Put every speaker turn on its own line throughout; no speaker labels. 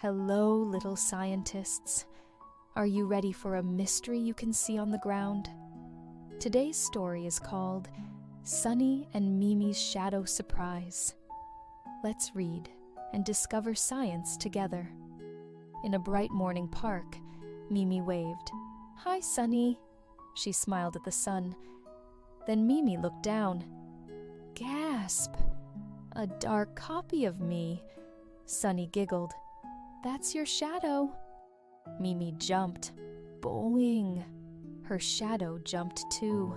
Hello, little scientists. Are you ready for a mystery you can see on the ground? Today's story is called Sunny and Mimi's Shadow Surprise. Let's read and discover science together. In a bright morning park, Mimi waved. "Hi, Sunny." She smiled at the sun. Then Mimi looked down. Gasp! A dark copy of me. Sunny giggled. "That's your shadow." Mimi jumped. Boing! Her shadow jumped too.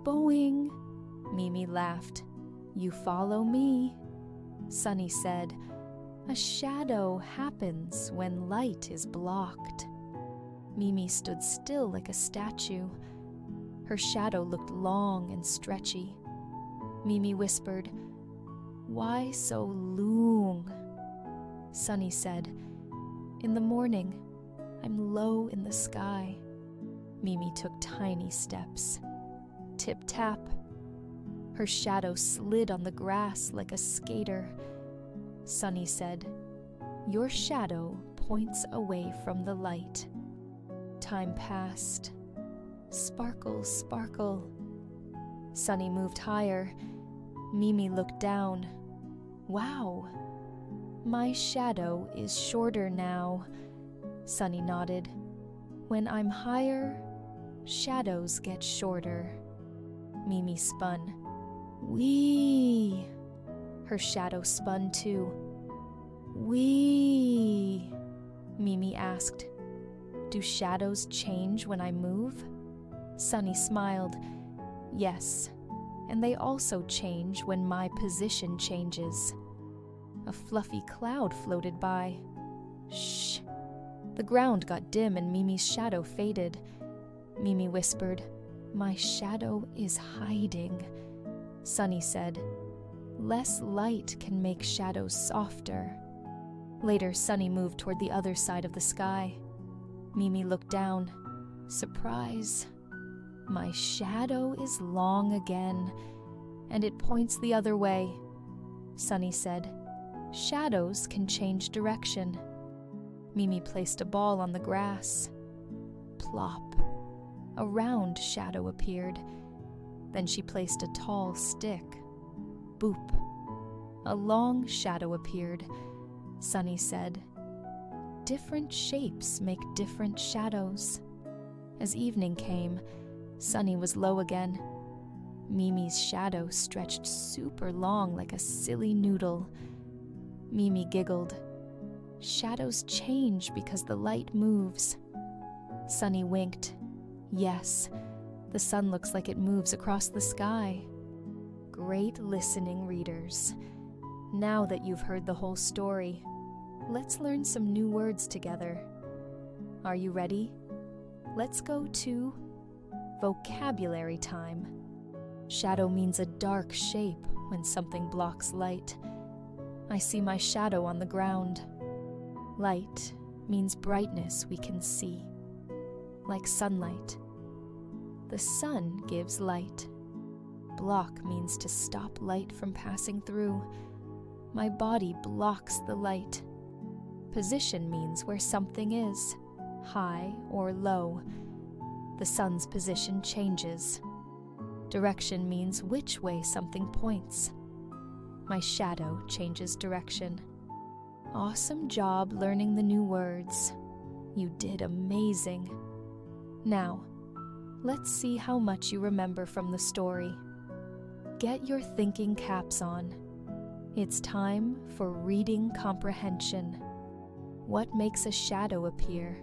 Boing! Mimi laughed. "You follow me." Sunny said, "A shadow happens when light is blocked." Mimi stood still like a statue. Her shadow looked long and stretchy. Mimi whispered, "Why so long?" Sunny said, "In the morning, I'm low in the sky." Mimi took tiny steps. Tip-tap. Her shadow slid on the grass like a skater. Sunny said, "Your shadow points away from the light." Time passed. Sparkle, sparkle. Sunny moved higher. Mimi looked down. Wow! My shadow is shorter now. Sunny nodded. When I'm higher, shadows get shorter. Mimi spun. Whee! Her shadow spun too. Whee! Mimi asked, "Do shadows change when I move?" Sunny smiled. "Yes, and they also change when my position changes." A fluffy cloud floated by. Shh! The ground got dim and Mimi's shadow faded. Mimi whispered, "My shadow is hiding." Sunny said, "Less light can make shadows softer." Later, Sunny moved toward the other side of the sky. Mimi looked down. Surprise! My shadow is long again, and it points the other way. Sunny said, "Shadows can change direction." Mimi placed a ball on the grass. Plop! A round shadow appeared. Then she placed a tall stick. Boop! A long shadow appeared. Sunny said, "Different shapes make different shadows." As evening came, Sunny was low again. Mimi's shadow stretched super long like a silly noodle. Mimi giggled. "Shadows change because the light moves." Sunny winked. "Yes, the sun looks like it moves across the sky." Great listening, readers. Now that you've heard the whole story, let's learn some new words together. Are you ready? Let's go to vocabulary time. Shadow means a dark shape when something blocks light. I see my shadow on the ground. Light means brightness we can see, like sunlight. The sun gives light. Block means to stop light from passing through. My body blocks the light. Position means where something is, high or low. The sun's position changes. Direction means which way something points. My shadow changes direction. Awesome job learning the new words. You did amazing. Now, let's see how much you remember from the story. Get your thinking caps on. It's time for reading comprehension. What makes a shadow appear?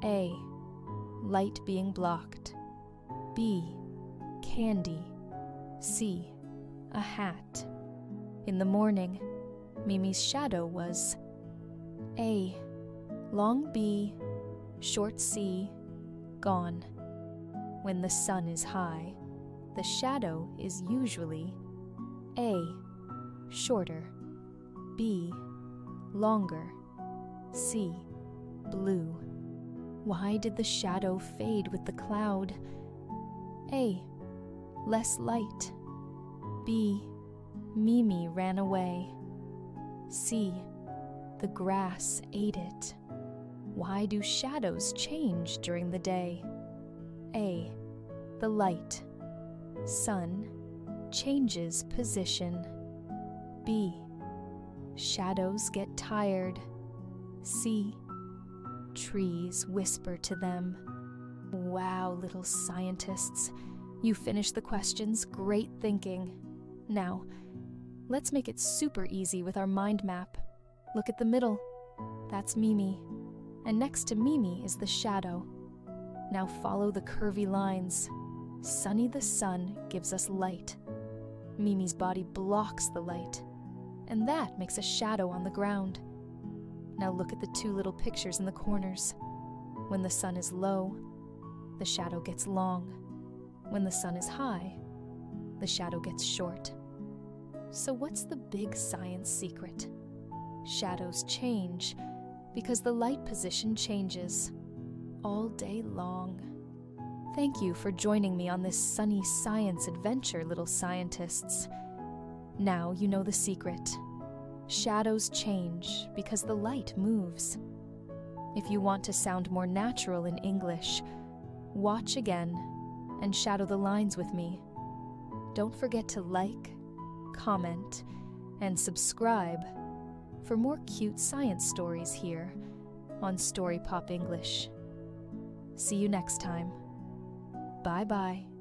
A. Light being blocked. B. Candy. C. A hat. In the morning, Mimi's shadow was A. Long B, short C, gone. When the sun is high, the shadow is usually A. Shorter, B. Longer, C. Blue. Why did the shadow fade with the cloud? A. Less light. B. Mimi ran away. C. The grass ate it. Why do shadows change during the day? A. The light. Sun changes position. B. Shadows get tired. C. Trees whisper to them. Wow, little scientists. You finished the questions. Great thinking. Now, let's make it super easy with our mind map. Look at the middle. That's Mimi. And next to Mimi is the shadow. Now follow the curvy lines. Sunny the sun gives us light. Mimi's body blocks the light, and that makes a shadow on the ground. Now look at the two little pictures in the corners. When the sun is low, the shadow gets long. When the sun is high, the shadow gets short. So what's the big science secret? Shadows change because the light position changes all day long. Thank you for joining me on this sunny science adventure, little scientists. Now you know the secret. Shadows change because the light moves. If you want to sound more natural in English, watch again and shadow the lines with me. Don't forget to like, comment, and subscribe for more cute science stories here on StoryPop English. See you next time. Bye-bye.